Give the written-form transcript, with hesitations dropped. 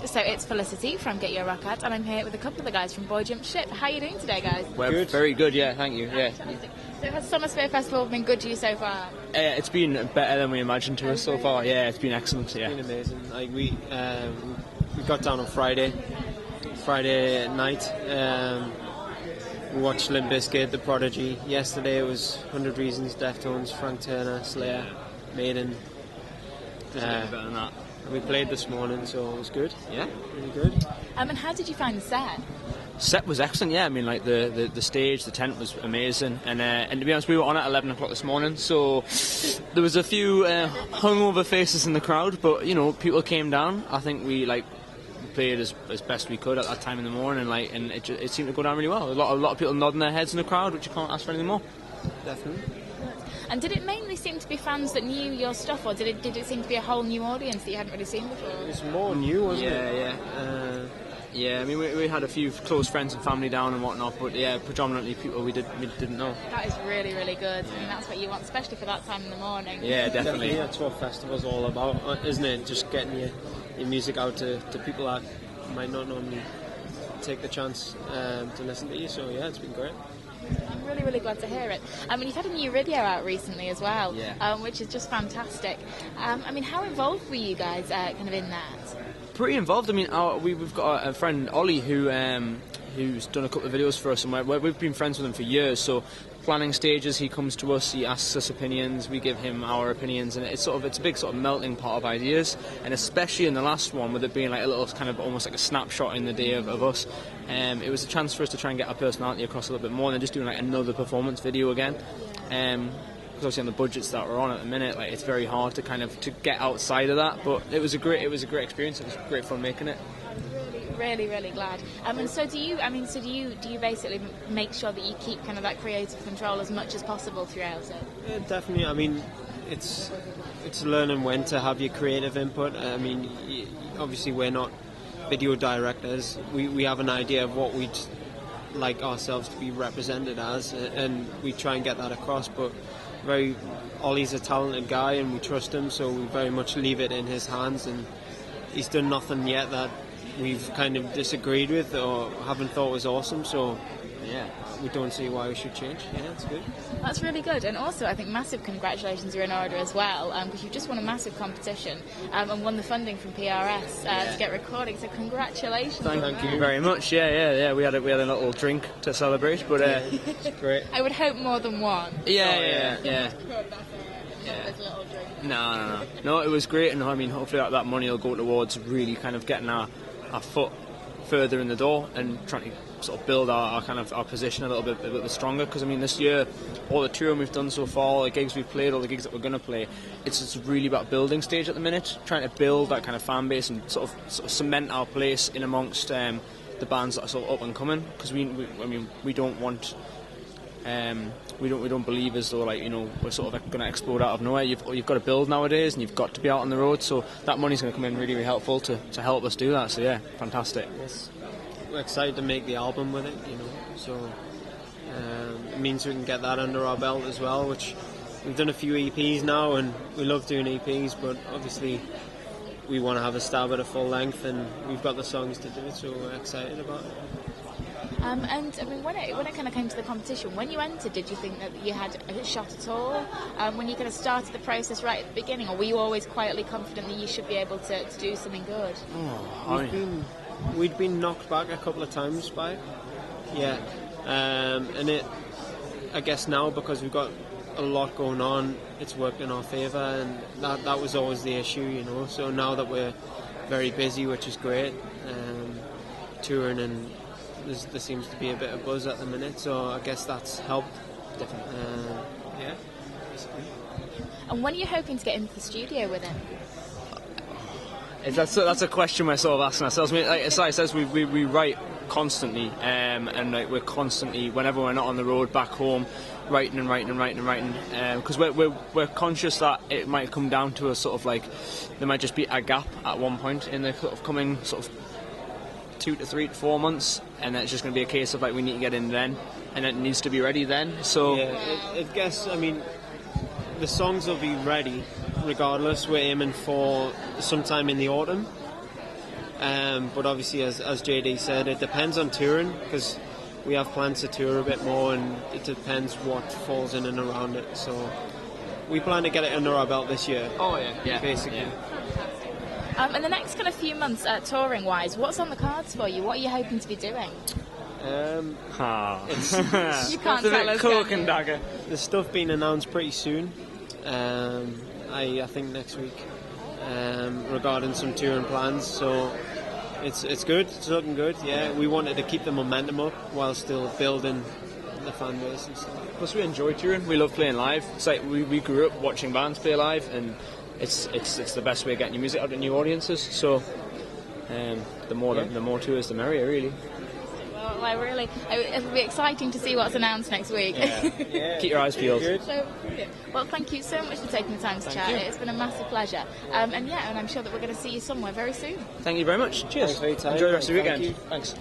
So it's Felicity from GetYourRockOut, and I'm here with a couple of the guys from Boy Jump Ship. How are you doing today, guys? We're good. Very good, yeah, thank you. Yeah. Fantastic. So has Sonisphere Festival been good to you so far? It's been better than we imagined to us so far. Yeah, it's been excellent. Yeah, it's been amazing. Like we got down on Friday night. We watched Limp Bizkit, The Prodigy. Yesterday it was 100 Reasons, Deftones, Frank Turner, Slayer, Maiden. Better than that. We played this morning, so it was good. Yeah, really good. And how did you find the set? Set was excellent. Yeah, I mean, like the stage, the tent was amazing, and to be honest, we were on at 11 o'clock this morning, so there was a few hungover faces in the crowd, but you know, people came down. I think we played as best we could at that time in the morning, and it seemed to go down really well. A lot of people nodding their heads in the crowd, which you can't ask for anything more. Definitely. And did it mainly seem to be fans that knew your stuff, or did it seem to be a whole new audience that you hadn't really seen before? It was more new, wasn't it? Yeah. Yeah, I mean, we had a few close friends and family down and whatnot, but yeah, predominantly people we didn't know. That is really, really good. I mean, that's what you want, especially for that time in the morning. Yeah, definitely. That's what festival's all about, isn't it? Just getting your music out to people that might not normally take the chance to listen to you. So yeah, it's been great. I'm really, really glad to hear it. I mean, you've had a new video out recently as well, which is just fantastic. I mean, how involved were you guys kind of in that? Pretty involved. I mean, we've got a friend, Ollie, who's done a couple of videos for us, and we've been friends with him for years. So, planning stages, he comes to us, he asks us opinions, we give him our opinions, and it's a big sort of melting pot of ideas. And especially in the last one, with it being like a little kind of almost like a snapshot in the day of us, it was a chance for us to try and get our personality across a little bit more than just doing like another performance video again. Because obviously on the budgets that we're on at the minute, it's very hard to get outside of that. But it was a great experience. It was great fun making it. Really, really glad. And so do you basically make sure that you keep kind of that creative control as much as possible throughout it? Yeah, definitely. I mean, it's learning when to have your creative input. I mean, obviously we're not video directors. We have an idea of what we'd like ourselves to be represented as, and we try and get that across. But Ollie's a talented guy, and we trust him, so we very much leave it in his hands. And he's done nothing yet that we've kind of disagreed with or haven't thought was awesome, so yeah, we don't see why we should change. Yeah, it's good. That's really good. And also I think massive congratulations are in order as well, because you've just won a massive competition and won the funding from PRS to get recording, so congratulations. Thank you very much. Yeah, we had a little drink to celebrate, but it's great. I would hope more than one. Yeah. No, it was great, and I mean, hopefully that money will go towards really kind of getting our foot further in the door and trying to sort of build our position a little bit stronger. Because I mean, this year, all the touring we've done so far, all the gigs we've played, all the gigs that we're going to play, it's really about building stage at the minute, trying to build that kind of fan base and sort of cement our place in amongst the bands that are sort of up and coming. Because we don't want. We don't believe as though we're sort of going to explode out of nowhere. You've got to build nowadays, and you've got to be out on the road. So that money's going to come in really, really helpful to help us do that. So yeah, fantastic. Yes. We're excited to make the album with it, So it means we can get that under our belt as well. Which we've done a few EPs now, and we love doing EPs, but obviously we want to have a stab at a full length, and we've got the songs to do it. So we're excited about it. And I mean, when it kind of came to the competition, when you entered, did you think that you had a shot at all? When you kind of started the process right at the beginning, or were you always quietly confident that you should be able to do something good? We'd been knocked back a couple of times by it. Yeah, and I guess now, because we've got a lot going on, it's worked in our favour, and that was always the issue, So now that we're very busy, which is great, touring, and there seems to be a bit of buzz at the minute, so I guess that's helped. Definitely. Yeah, basically. And when are you hoping to get into the studio with him? That's a question we're sort of asking ourselves. I mean, like Sai says, we write constantly, and we're constantly, whenever we're not on the road, back home, writing, because we're conscious that it might come down to a sort of there might just be a gap at one point in the sort of coming sort of 2 to 3 to 4 months, and then it's just going to be a case of we need to get in then, and it needs to be ready then. So yeah, I guess, I mean, the songs will be ready regardless. We're aiming for sometime in the autumn, But obviously, as JD said, it depends on touring, because we have plans to tour a bit more, and it depends what falls in and around it. So we plan to get it under our belt this year. Oh yeah, basically. Yeah. In the next kind of few months, touring-wise, what's on the cards for you? What are you hoping to be doing? You can't tell us. Cloak and dagger. The stuff being announced pretty soon. I think next week, regarding some touring plans. So it's good. It's looking good. Yeah, we wanted to keep the momentum up while still building the fan base and stuff. Plus, we enjoy touring. We love playing live. It's like we grew up watching bands play live, and it's the best way of getting your music out to new audiences. So the more tours, the merrier, really. Well, it'll be exciting to see what's announced next week. Yeah. Keep your eyes peeled. Well, thank you so much for taking the time to chat. It's been a massive pleasure. And I'm sure that we're going to see you somewhere very soon. Thank you very much. Cheers. Thanks for your time. Enjoy the rest of your Thank weekend. you. Thanks.